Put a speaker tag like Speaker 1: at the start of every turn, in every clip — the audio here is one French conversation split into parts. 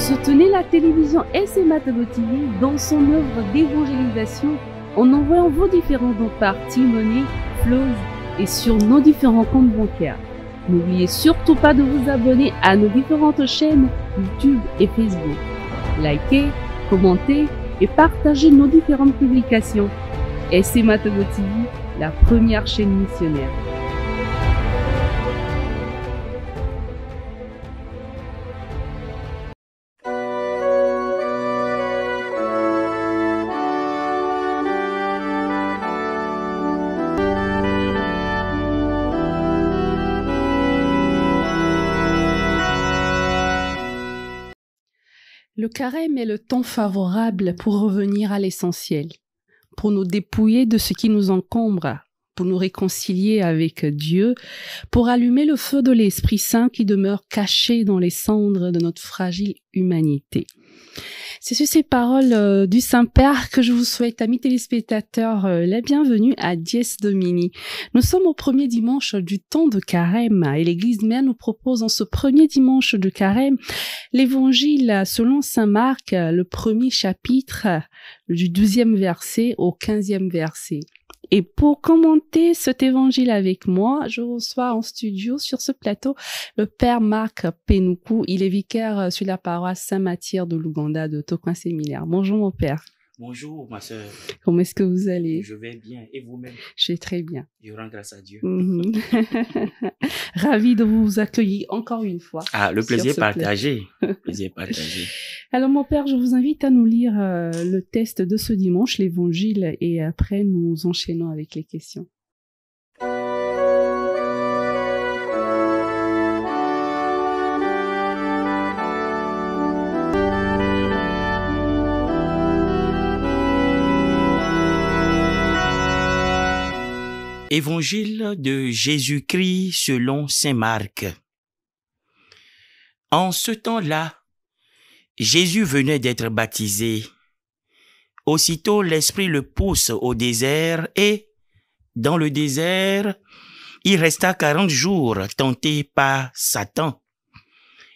Speaker 1: Soutenez la télévision SMA TV dans son œuvre d'évangélisation en envoyant vos différents dons par Timoney, Flows et sur nos différents comptes bancaires. N'oubliez surtout pas de vous abonner à nos différentes chaînes YouTube et Facebook. Likez, commentez et partagez nos différentes publications. SMA TV, la première chaîne missionnaire. Le carême est le temps favorable pour revenir à l'essentiel, pour nous dépouiller de ce qui nous encombre, pour nous réconcilier avec Dieu, pour allumer le feu de l'Esprit Saint qui demeure caché dans les cendres de notre fragile humanité. C'est sur ces paroles du Saint-Père que je vous souhaite, amis téléspectateurs, la bienvenue à Dies Domini. Nous sommes au premier dimanche du temps de carême et l'Église mère nous propose en ce premier dimanche de carême l'Évangile selon Saint Marc, le premier chapitre du 12e verset au 15e verset. Et pour commenter cet évangile avec moi, je reçois en studio sur ce plateau le Père Marc Penoukou. Il est vicaire sur la paroisse Saint-Matthieu de l'Ouganda de Toquin-Séminaire. Bonjour mon Père.
Speaker 2: Bonjour ma sœur.
Speaker 1: Comment est-ce que vous allez?
Speaker 2: Je vais bien. Et vous-même?
Speaker 1: Je vais très bien.
Speaker 2: Je rends grâce à Dieu.
Speaker 1: Ravi de vous accueillir encore une fois.
Speaker 2: Ah, le plaisir partagé. Plaisir partagé.
Speaker 1: Alors mon Père, je vous invite à nous lire le texte de ce dimanche, l'Évangile, et après nous enchaînons avec les questions.
Speaker 2: Évangile de Jésus-Christ selon saint Marc. En ce temps-là, Jésus venait d'être baptisé. Aussitôt l'Esprit le pousse au désert et, dans le désert, il resta 40 jours tenté par Satan.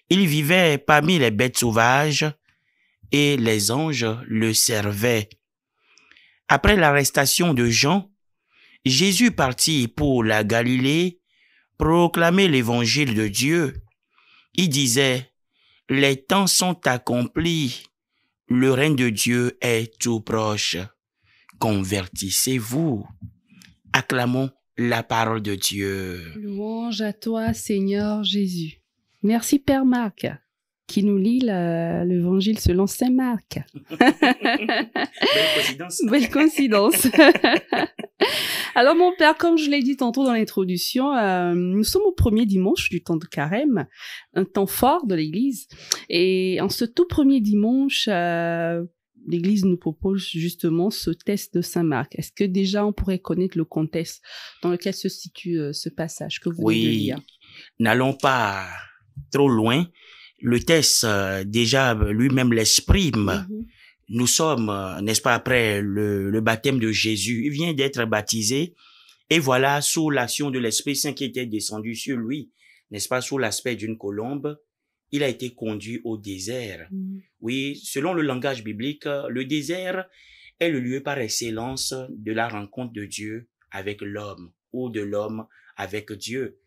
Speaker 2: Il vivait parmi les bêtes sauvages et les anges le servaient. Après l'arrestation de Jean, Jésus partit pour la Galilée, proclamer l'évangile de Dieu. Il disait, « Les temps sont accomplis, le règne de Dieu est tout proche. Convertissez-vous. » Acclamons la parole de Dieu.
Speaker 1: Louange à toi, Seigneur Jésus. Merci Père Marc, qui nous lit l'évangile selon saint Marc.
Speaker 2: Belle coïncidence.
Speaker 1: Belle coïncidence. Alors mon Père, comme je l'ai dit tantôt dans l'introduction, nous sommes au premier dimanche du temps de carême, un temps fort de l'Église. Et en ce tout premier dimanche, l'Église nous propose justement ce texte de Saint Marc. Est-ce que déjà on pourrait connaître le contexte dans lequel se situe ce passage que vous venez de lire?
Speaker 2: N'allons pas trop loin. Le texte déjà lui-même l'exprime. Nous sommes, n'est-ce pas, après le baptême de Jésus. Il vient d'être baptisé et voilà, sous l'action de l'Esprit Saint qui était descendu sur lui, n'est-ce pas, sous l'aspect d'une colombe, il a été conduit au désert. Oui, selon le langage biblique, le désert est le lieu par excellence de la rencontre de Dieu avec l'homme ou de l'homme avec Dieu.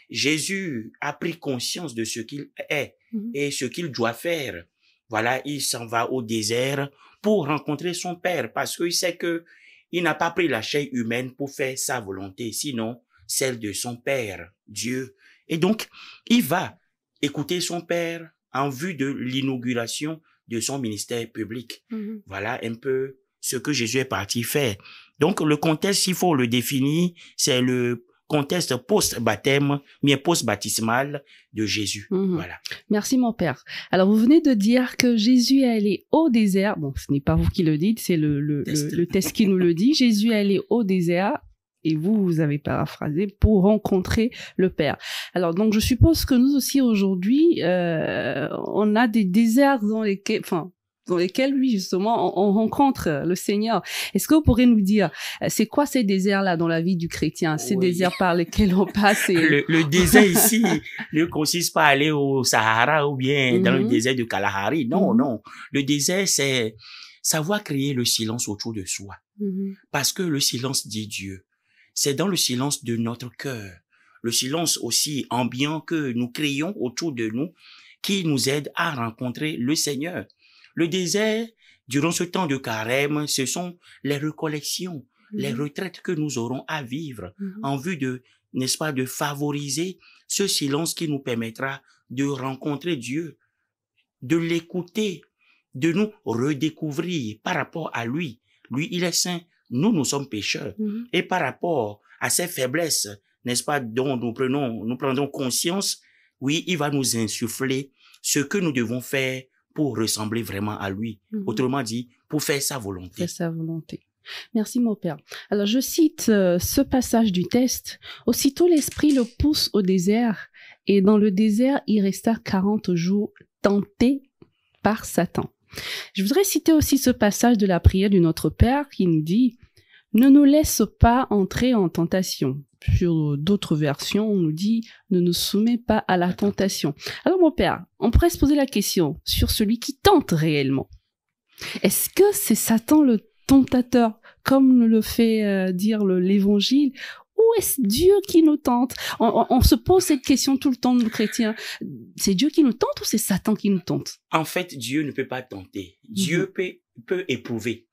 Speaker 2: Jésus a pris conscience de ce qu'il est et ce qu'il doit faire. Voilà, il s'en va au désert pour rencontrer son Père parce qu'il sait que il n'a pas pris la chair humaine pour faire sa volonté, sinon celle de son Père, Dieu. Et donc, il va écouter son Père en vue de l'inauguration de son ministère public. Voilà un peu ce que Jésus est parti faire. Donc, le contexte, il faut le définir, c'est le contexte post-baptême, mais post-baptismal de Jésus. Voilà.
Speaker 1: Merci mon Père. Alors vous venez de dire que Jésus est allé au désert. Bon, ce n'est pas vous qui le dites, c'est le texte qui nous le dit. Jésus est allé au désert et vous avez paraphrasé pour rencontrer le Père. Alors donc je suppose que nous aussi aujourd'hui, on a des déserts dans lesquels, enfin dans lesquels, oui, justement, on rencontre le Seigneur. Est-ce que vous pourrez nous dire, c'est quoi ces déserts-là dans la vie du chrétien, ces déserts par lesquels on passe
Speaker 2: Le désert ici ne consiste pas à aller au Sahara ou bien dans le désert de Kalahari. Non, non. Le désert, c'est savoir créer le silence autour de soi. Parce que le silence dit Dieu. C'est dans le silence de notre cœur, le silence aussi ambiant que nous créons autour de nous, qui nous aide à rencontrer le Seigneur. Le désert, durant ce temps de carême, ce sont les recollections, les retraites que nous aurons à vivre en vue de, n'est-ce pas, de favoriser ce silence qui nous permettra de rencontrer Dieu, de l'écouter, de nous redécouvrir par rapport à lui. Lui, il est saint, nous sommes pécheurs. Et par rapport à ces faiblesses, n'est-ce pas, dont nous prendrons conscience, oui, il va nous insuffler ce que nous devons faire pour ressembler vraiment à lui. Autrement dit, pour faire sa volonté.
Speaker 1: Faire sa volonté. Merci, mon père. Alors, je cite ce passage du texte. Aussitôt, l'esprit le pousse au désert, et dans le désert, il resta 40 jours tenté par Satan. Je voudrais citer aussi ce passage de la prière du Notre Père qui nous dit « Ne nous laisse pas entrer en tentation ». Sur d'autres versions, on nous dit « Ne nous soumets pas à la tentation ». Alors mon père, on pourrait se poser la question sur celui qui tente réellement. Est-ce que c'est Satan le tentateur, comme le fait dire l'Évangile, ou est-ce Dieu qui nous tente? On se pose cette question tout le temps, nous chrétiens. C'est Dieu qui nous tente ou c'est Satan qui nous tente?
Speaker 2: En fait, Dieu ne peut pas tenter. Dieu peut éprouver.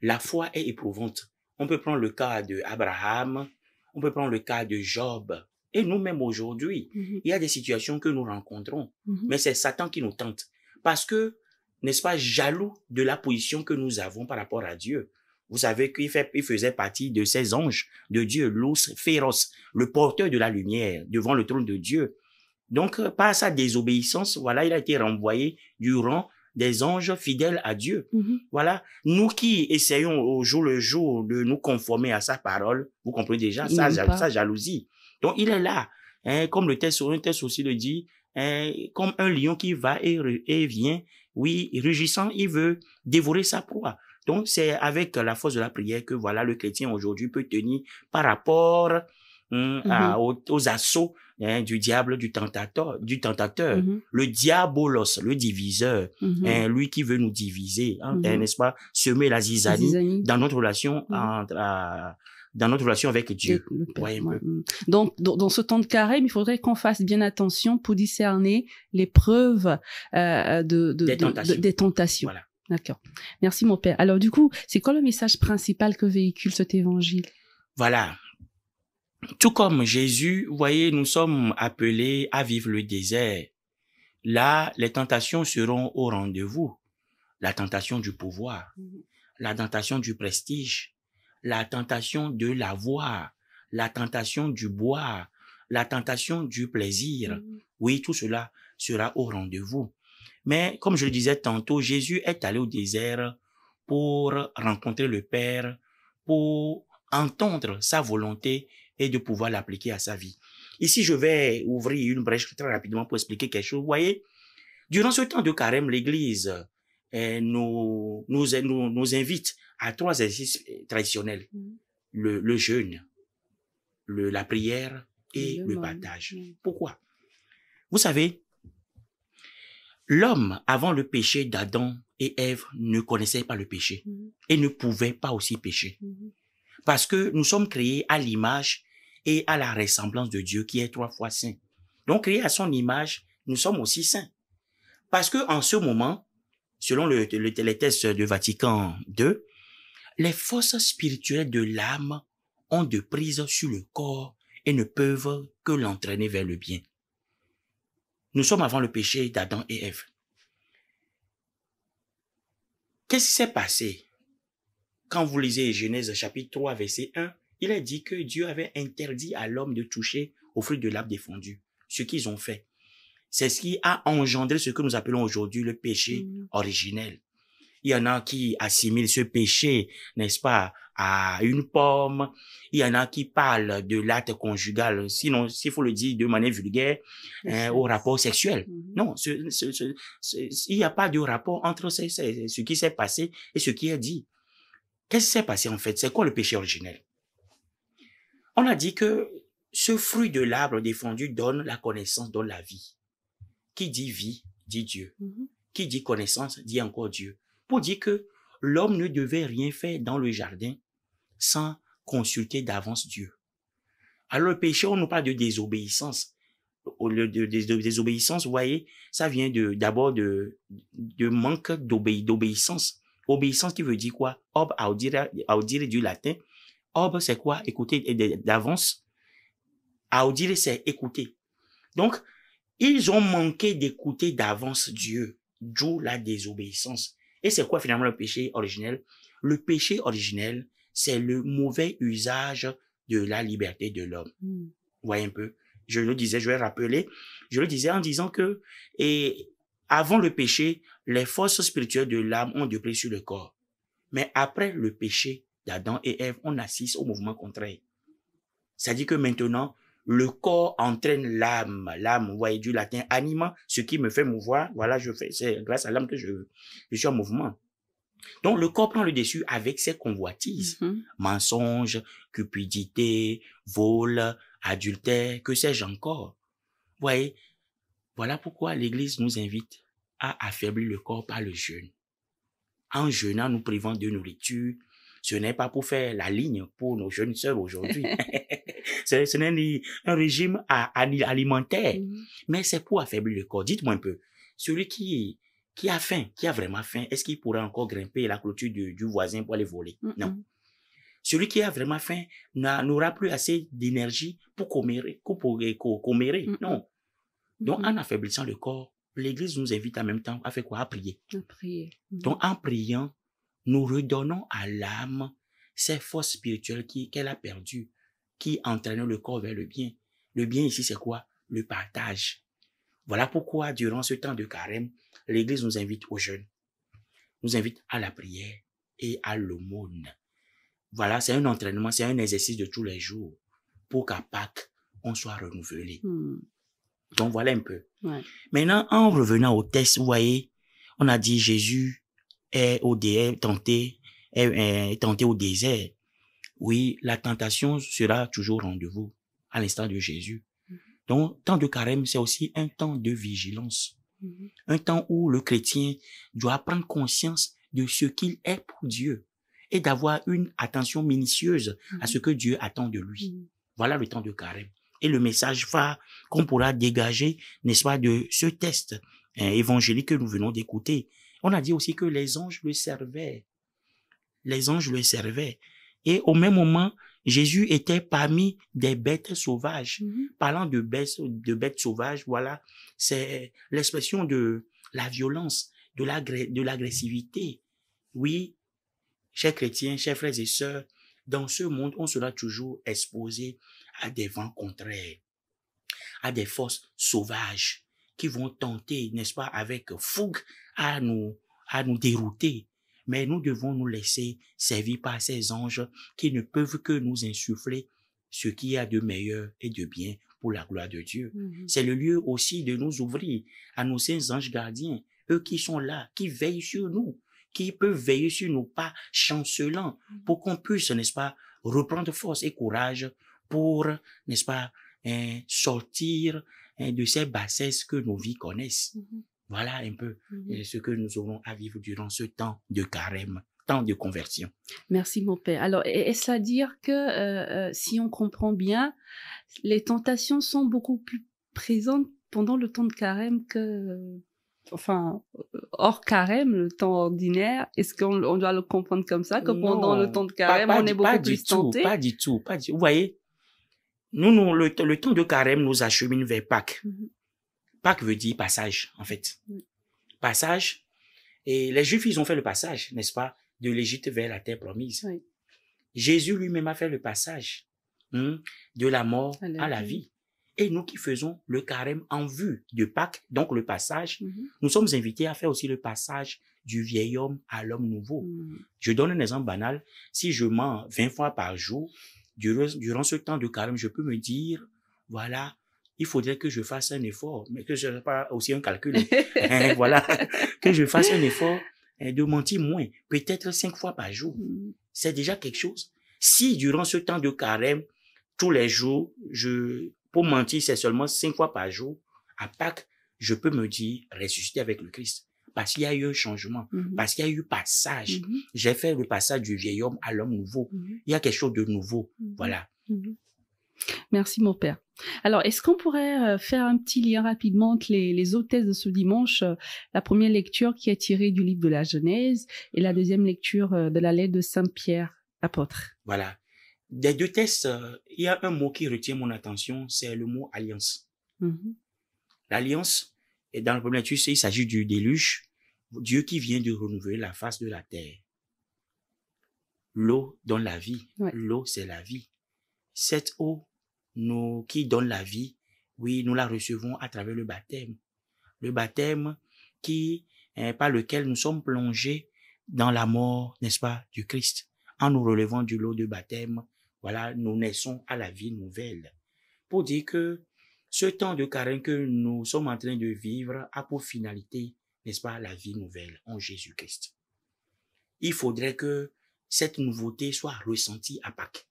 Speaker 2: La foi est éprouvante. On peut prendre le cas de Abraham, on peut prendre le cas de Job. Et nous-mêmes aujourd'hui, il y a des situations que nous rencontrons. Mais c'est Satan qui nous tente. Parce que, n'est-ce pas, jaloux de la position que nous avons par rapport à Dieu. Vous savez qu'il faisait partie de ces anges de Dieu, l'ours féroce, le porteur de la lumière devant le trône de Dieu. Donc, par sa désobéissance, voilà, il a été renvoyé du rang des anges fidèles à Dieu. Voilà, nous qui essayons au jour le jour de nous conformer à sa parole, vous comprenez déjà sa jalousie. Donc, il est là, hein, comme un texte aussi le dit, hein, comme un lion qui va et vient, oui, rugissant, il veut dévorer sa proie. Donc, c'est avec la force de la prière que, voilà, le chrétien aujourd'hui peut tenir par rapport aux assauts du diable, du tentateur, le diabolos, le diviseur, lui qui veut nous diviser, n'est-ce pas, semer la zizanie dans notre relation dans notre relation avec Dieu.
Speaker 1: Donc, dans ce temps de carême, il faudrait qu'on fasse bien attention pour discerner les preuves des tentations.
Speaker 2: Voilà.
Speaker 1: D'accord. Merci, mon père. Alors, du coup, c'est quoi le message principal que véhicule cet évangile?
Speaker 2: Voilà. Tout comme Jésus, vous voyez, nous sommes appelés à vivre le désert. Là, les tentations seront au rendez-vous. La tentation du pouvoir, la tentation du prestige, la tentation de l'avoir, la tentation du boire, la tentation du plaisir. Oui, tout cela sera au rendez-vous. Mais comme je le disais tantôt, Jésus est allé au désert pour rencontrer le Père, pour entendre sa volonté et de pouvoir l'appliquer à sa vie. Ici, je vais ouvrir une brèche très rapidement pour expliquer quelque chose. Vous voyez, durant ce temps de carême, l'Église nous invite à 3 exercices traditionnels. Le jeûne, la prière et le partage. Pourquoi? Vous savez, l'homme, avant le péché d'Adam et Ève, ne connaissait pas le péché et ne pouvait pas aussi pécher. Parce que nous sommes créés à l'image et à la ressemblance de Dieu qui est 3 fois saint. Donc, créés à son image, nous sommes aussi saints. Parce que en ce moment, selon les textes de Vatican II, les forces spirituelles de l'âme ont de prise sur le corps et ne peuvent que l'entraîner vers le bien. Nous sommes avant le péché d'Adam et Ève. Qu'est-ce qui s'est passé? Quand vous lisez Genèse chapitre 3, verset 1, il est dit que Dieu avait interdit à l'homme de toucher au fruit de l'arbre défendu. Ce qu'ils ont fait, c'est ce qui a engendré ce que nous appelons aujourd'hui le péché originel. Il y en a qui assimilent ce péché, n'est-ce pas, à une pomme. Il y en a qui parlent de l'acte conjugal, sinon, s'il faut le dire de manière vulgaire, au rapport sexuel. Non, il n'y a pas de rapport entre ce qui s'est passé et ce qui est dit. Qu'est-ce qui s'est passé en fait? C'est quoi le péché originel? On a dit que ce fruit de l'arbre défendu donne la connaissance, donne la vie. Qui dit vie, dit Dieu. Qui dit connaissance, dit encore Dieu. Pour dire que l'homme ne devait rien faire dans le jardin sans consulter d'avance Dieu. Alors le péché, on nous parle de désobéissance. Au lieu de désobéissance, vous voyez, ça vient d'abord de manque d'obéissance. Obéissance qui veut dire quoi? Ob audire du latin. Ob, c'est quoi? Écouter d'avance. Audire, c'est écouter. Donc, ils ont manqué d'écouter d'avance Dieu, d'où la désobéissance. Et c'est quoi finalement le péché originel? Le péché originel, c'est le mauvais usage de la liberté de l'homme. Vous voyez un peu? Je le disais, je vais rappeler, je le disais en disant que avant le péché, les forces spirituelles de l'âme ont dépris sur le corps. Mais après le péché d'Adam et Ève, on assiste au mouvement contraire. C'est-à-dire que maintenant, le corps entraîne l'âme. L'âme, vous voyez, du latin anima, ce qui me fait mouvoir. Voilà, c'est grâce à l'âme que je suis en mouvement. Donc, le corps prend le dessus avec ses convoitises. Mensonges, cupidité, vol, adultère, que sais-je encore. Vous voyez, voilà pourquoi l'Église nous invite à affaiblir le corps par le jeûne. En jeûnant, nous privant de nourriture, ce n'est pas pour faire la ligne pour nos jeunes sœurs aujourd'hui. Ce n'est un régime alimentaire, mais c'est pour affaiblir le corps. Dites-moi un peu, celui qui a faim, qui a vraiment faim, est-ce qu'il pourra encore grimper la clôture du voisin pour aller voler? Non. Celui qui a vraiment faim n'aura plus assez d'énergie pour commérer. Non. Donc, en affaiblissant le corps, l'Église nous invite en même temps à faire quoi? À prier. Donc, en priant, nous redonnons à l'âme ces forces spirituelles qu'elle a perdues, qui entraînent le corps vers le bien. Le bien ici, c'est quoi? Le partage. Voilà pourquoi, durant ce temps de carême, l'Église nous invite au jeûne, nous invite à la prière et à l'aumône. Voilà, c'est un entraînement, c'est un exercice de tous les jours pour qu'à Pâques, on soit renouvelé. Donc, voilà un peu. Maintenant, en revenant au texte, vous voyez, on a dit Jésus est tenté au désert. Oui, la tentation sera toujours au rendez-vous à l'instant de Jésus. Donc, temps de carême, c'est aussi un temps de vigilance. Un temps où le chrétien doit prendre conscience de ce qu'il est pour Dieu et d'avoir une attention minutieuse à ce que Dieu attend de lui. Voilà le temps de carême. Et le message phare qu'on pourra dégager, n'est-ce pas, de ce texte évangélique que nous venons d'écouter. On a dit aussi que les anges le servaient. Les anges le servaient. Et au même moment, Jésus était parmi des bêtes sauvages. Parlant de bêtes sauvages, voilà, c'est l'expression de la violence, de l'agressivité. Oui, chers chrétiens, chers frères et sœurs, dans ce monde, on sera toujours exposé à des vents contraires, à des forces sauvages qui vont tenter, n'est-ce pas, avec fougue à nous dérouter. Mais nous devons nous laisser servir par ces anges qui ne peuvent que nous insuffler ce qu'il y a de meilleur et de bien pour la gloire de Dieu. C'est le lieu aussi de nous ouvrir à nos saints anges gardiens, eux qui sont là, qui veillent sur nous, qui peuvent veiller sur nos pas chancelants pour qu'on puisse, n'est-ce pas, reprendre force et courage pour, n'est-ce pas, sortir de ces bassesses que nos vies connaissent. Voilà un peu ce que nous aurons à vivre durant ce temps de carême, temps de conversion.
Speaker 1: Merci mon père. Alors, est-ce à dire que si on comprend bien, les tentations sont beaucoup plus présentes pendant le temps de carême que... Enfin, hors carême, le temps ordinaire, est-ce qu'on doit le comprendre comme ça, que pendant le temps de carême, on est beaucoup plus tenté?
Speaker 2: Pas du tout. Vous voyez, le temps de carême nous achemine vers Pâques. Pâques veut dire passage, en fait. Passage. Et les Juifs, ils ont fait le passage, n'est-ce pas, de l'Égypte vers la terre promise. Jésus lui-même a fait le passage de la mort à la vie. Et nous qui faisons le carême en vue de Pâques, donc le passage, nous sommes invités à faire aussi le passage du vieil homme à l'homme nouveau. Je donne un exemple banal. Si je mens 20 fois par jour, durant ce temps de carême, je peux me dire, voilà, il faudrait que je fasse un effort, mais que je ne fasse pas aussi un calcul. Voilà, que je fasse un effort de mentir moins, peut-être 5 fois par jour. C'est déjà quelque chose. Si durant ce temps de carême, tous les jours, pour mentir, c'est seulement 5 fois par jour, à Pâques, je peux me dire ressusciter avec le Christ. Parce qu'il y a eu un changement, parce qu'il y a eu passage. J'ai fait le passage du vieil homme à l'homme nouveau. Il y a quelque chose de nouveau. Voilà.
Speaker 1: Merci, mon père. Alors, est-ce qu'on pourrait faire un petit lien rapidement entre les hôtesses de ce dimanche, la première lecture qui est tirée du livre de la Genèse et la deuxième lecture de la lettre de Saint Pierre, apôtre?
Speaker 2: Voilà. Des deux textes, il y a un mot qui retient mon attention, c'est le mot alliance. L'alliance, et dans le premier lecture, il s'agit du déluge, Dieu qui vient de renouveler la face de la terre. L'eau donne la vie. L'eau, c'est la vie. Cette eau qui donne la vie, oui, nous la recevons à travers le baptême. Le baptême par lequel nous sommes plongés dans la mort, n'est-ce pas, du Christ. En nous relevant du lot de baptême, voilà, nous naissons à la vie nouvelle. Pour dire que ce temps de carême que nous sommes en train de vivre a pour finalité, n'est-ce pas, la vie nouvelle en Jésus-Christ. Il faudrait que cette nouveauté soit ressentie à Pâques.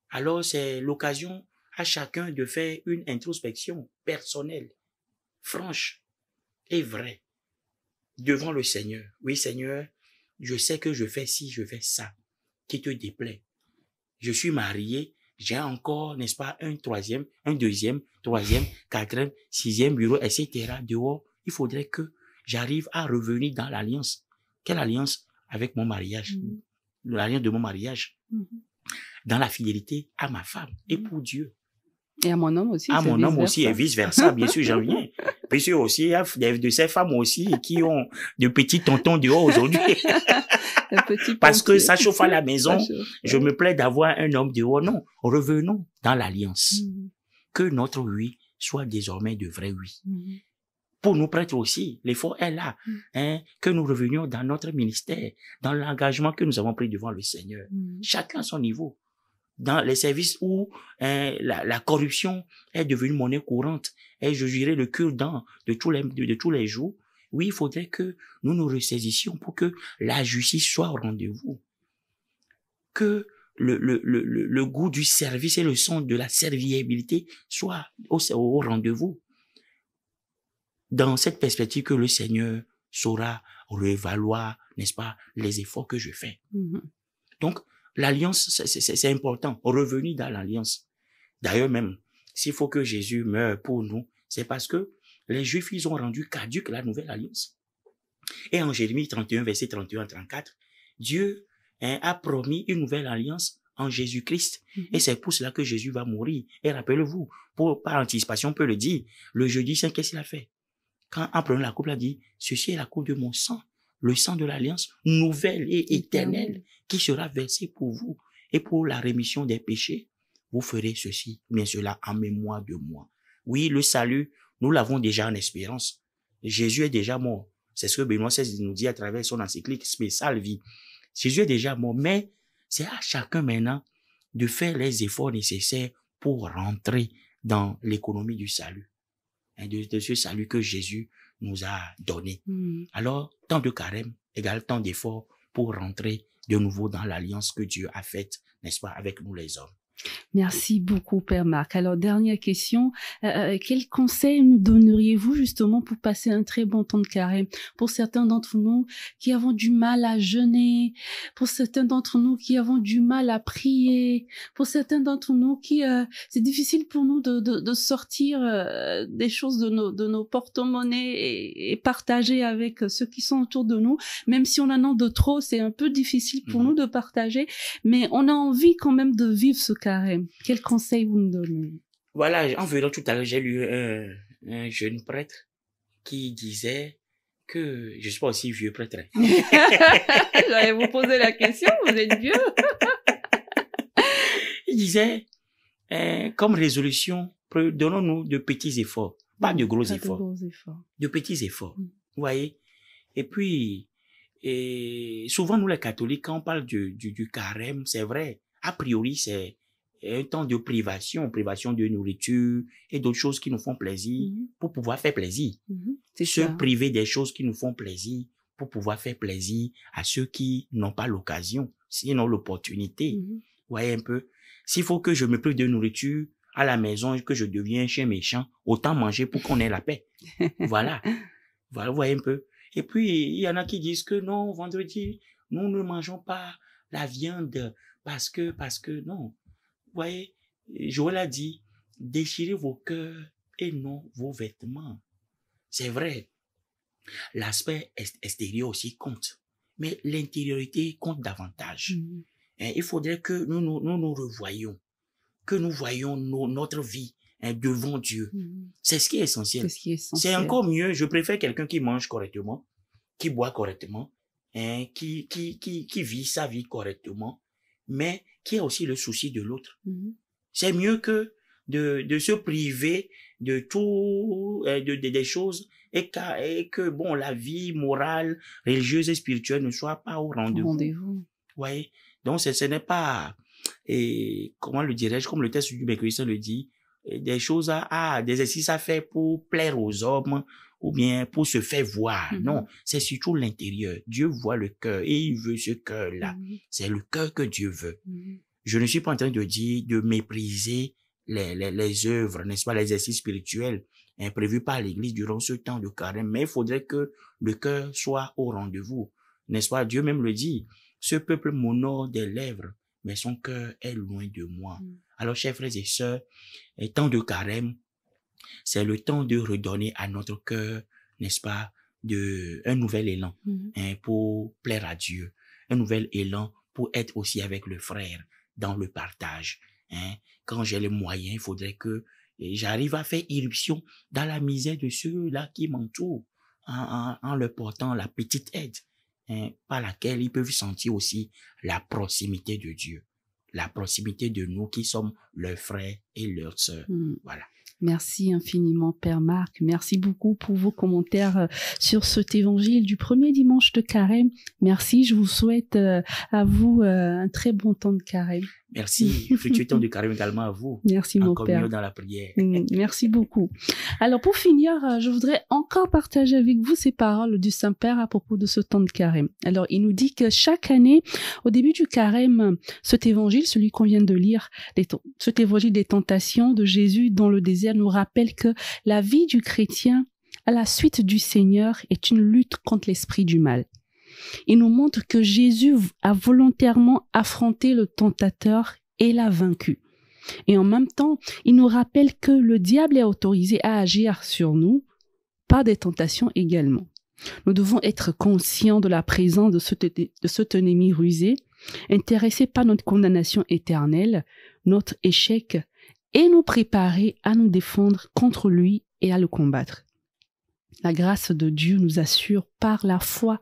Speaker 2: Alors, c'est l'occasion à chacun de faire une introspection personnelle, franche et vraie, devant le Seigneur. Oui, Seigneur, je sais que je fais ci, je fais ça, qui te déplaît. Je suis marié, j'ai encore, n'est-ce pas, un deuxième, troisième, quatrième, sixième bureau, etc. Dehors, il faudrait que j'arrive à revenir dans l'alliance. Quelle alliance? Avec mon mariage. L'alliance de mon mariage. Dans la fidélité à ma femme et pour Dieu.
Speaker 1: Et à mon homme aussi.
Speaker 2: À mon homme aussi et vice-versa, bien sûr, j'en viens. Bien sûr aussi, il y a de ces femmes aussi qui ont de petits tontons dehors aujourd'hui. Parce que ça chauffe à la maison, je me plais d'avoir un homme dehors. Non, revenons dans l'alliance. Que notre oui soit désormais de vrai oui. Pour nous prêtres aussi, l'effort est là. Que nous revenions dans notre ministère, dans l'engagement que nous avons pris devant le Seigneur. Chacun à son niveau. Dans les services où la corruption est devenue monnaie courante et je dirais le cure-dent de tous les jours, oui, il faudrait que nous nous ressaisissions pour que la justice soit au rendez-vous. Que le goût du service et le son de la serviabilité soient au rendez-vous. Dans cette perspective que le Seigneur saura revaloir, n'est-ce pas, les efforts que je fais. Donc, l'alliance, c'est important. Revenir dans l'alliance. D'ailleurs même, s'il faut que Jésus meure pour nous, c'est parce que les Juifs, ils ont rendu caduque la nouvelle alliance. Et en Jérémie 31, verset 31-34, Dieu a promis une nouvelle alliance en Jésus-Christ. Et c'est pour cela que Jésus va mourir. Et rappelez-vous, par anticipation, on peut le dire, le jeudi saint, qu'est-ce qu'il a fait? Quand, en prenant la coupe, il a dit, ceci est la coupe de mon sang, le sang de l'alliance nouvelle et éternelle qui sera versée pour vous et pour la rémission des péchés. Vous ferez ceci, mais cela en mémoire de moi. Oui, le salut, nous l'avons déjà en espérance. Jésus est déjà mort. C'est ce que Benoît XVI nous dit à travers son encyclique spéciale vie. Jésus est déjà mort, mais c'est à chacun maintenant de faire les efforts nécessaires pour rentrer dans l'économie du salut. De ce salut que Jésus nous a donné. Alors, temps de carême égale temps d'effort pour rentrer de nouveau dans l'alliance que Dieu a faite, n'est-ce pas, avec nous les hommes.
Speaker 1: Merci beaucoup, Père Marc. Alors, dernière question. Quel conseil nous donneriez-vous justement pour passer un très bon temps de carême? Pour certains d'entre nous qui avons du mal à jeûner, pour certains d'entre nous qui avons du mal à prier, pour certains d'entre nous qui, c'est difficile pour nous de sortir des choses de nos porte-monnaies et partager avec ceux qui sont autour de nous. Même si on en a de trop, c'est un peu difficile pour nous de partager, mais on a envie quand même de vivre ce carême. Quel conseil vous nous donnez?
Speaker 2: Voilà, en venant tout à l'heure, j'ai lu un jeune prêtre qui disait que, je ne suis pas aussi vieux prêtre.
Speaker 1: J'allais vous poser la question, vous êtes vieux.
Speaker 2: Il disait, comme résolution donnons-nous de petits efforts, pas de gros efforts.
Speaker 1: De gros efforts.
Speaker 2: De petits efforts. Vous voyez? Et puis, souvent, nous les catholiques, quand on parle du carême, c'est vrai, a priori, c'est un temps de privation de nourriture et d'autres choses qui nous font plaisir pour pouvoir faire plaisir.
Speaker 1: C'est
Speaker 2: Se
Speaker 1: ça.
Speaker 2: priver des choses qui nous font plaisir pour pouvoir faire plaisir à ceux qui n'ont pas l'occasion, sinon l'opportunité. Vous voyez un peu? S'il faut que je me prive de nourriture à la maison et que je deviens chien méchant, autant manger pour qu'on ait la paix. Voilà. Voilà, vous voyez un peu? Et puis, il y en a qui disent que non, vendredi, nous ne mangeons pas la viande parce que non. Vous voyez, Joël a dit, déchirez vos cœurs et non vos vêtements. C'est vrai. L'aspect extérieur aussi compte. Mais l'intériorité compte davantage. Il faudrait que nous revoyions, que nous voyions notre vie devant Dieu. C'est ce qui est essentiel. C'est encore mieux. Je préfère quelqu'un qui mange correctement, qui boit correctement, qui vit sa vie correctement, mais qui a aussi le souci de l'autre. C'est mieux que de se priver de tout, des choses et que bon, la vie morale, religieuse et spirituelle ne soit pas au rendez-vous. Ouais. Donc, ce n'est pas, comment le dirais-je, comme le texte du Mercredi Saint le dit, des choses des exercices à faire pour plaire aux hommes ou bien pour se faire voir. Non, c'est surtout l'intérieur. Dieu voit le cœur et il veut ce cœur-là. C'est le cœur que Dieu veut. Je ne suis pas en train de dire de mépriser les œuvres, n'est-ce pas, les exercices spirituels prévus par l'Église durant ce temps de carême, mais il faudrait que le cœur soit au rendez-vous. N'est-ce pas? Dieu même le dit. Ce peuple m'honore des lèvres, mais son cœur est loin de moi. Alors, chers frères et sœurs, temps de carême, c'est le temps de redonner à notre cœur, n'est-ce pas, un nouvel élan pour plaire à Dieu, un nouvel élan pour être aussi avec le frère dans le partage. Quand j'ai les moyens, il faudrait que j'arrive à faire irruption dans la misère de ceux-là qui m'entourent en leur portant la petite aide. Par laquelle ils peuvent sentir aussi la proximité de Dieu, la proximité de nous qui sommes leurs frères et leurs sœurs. Voilà.
Speaker 1: Merci infiniment, Père Marc. Merci beaucoup pour vos commentaires sur cet évangile du premier dimanche de carême. Merci, je vous souhaite à vous un très bon temps de carême.
Speaker 2: Merci, fructueux temps de carême également à vous.
Speaker 1: Merci, mon Père.
Speaker 2: Encore mieux dans la prière.
Speaker 1: Merci beaucoup. Alors, pour finir, je voudrais encore partager avec vous ces paroles du Saint-Père à propos de ce temps de carême. Alors, il nous dit que chaque année, au début du carême, cet évangile, celui qu'on vient de lire, cet évangile des tentations de Jésus dans le désert, nous rappelle que la vie du chrétien à la suite du Seigneur est une lutte contre l'esprit du mal. Il nous montre que Jésus a volontairement affronté le tentateur et l'a vaincu. Et en même temps, il nous rappelle que le diable est autorisé à agir sur nous par des tentations également. Nous devons être conscients de la présence de cet ennemi rusé, intéressé par notre condamnation éternelle, notre échec, et nous préparer à nous défendre contre lui et à le combattre. La grâce de Dieu nous assure par la foi,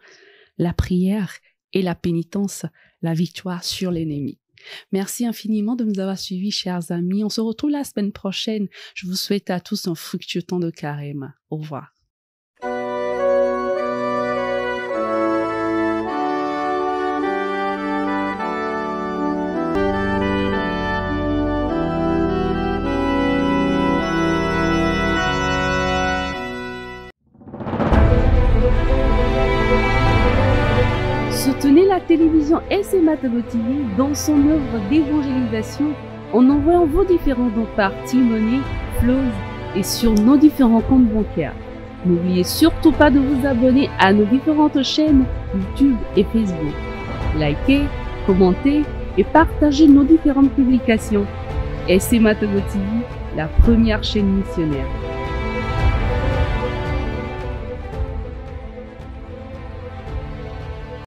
Speaker 1: la prière et la pénitence, la victoire sur l'ennemi. Merci infiniment de nous avoir suivis, chers amis. On se retrouve la semaine prochaine. Je vous souhaite à tous un fructueux temps de carême. Au revoir. Soutenez la télévision SMA-TV dans son œuvre d'évangélisation en envoyant vos différents dons par T-Money, Flows et sur nos différents comptes bancaires. N'oubliez surtout pas de vous abonner à nos différentes chaînes YouTube et Facebook. Likez, commentez et partagez nos différentes publications. SMA-TV, la première chaîne missionnaire.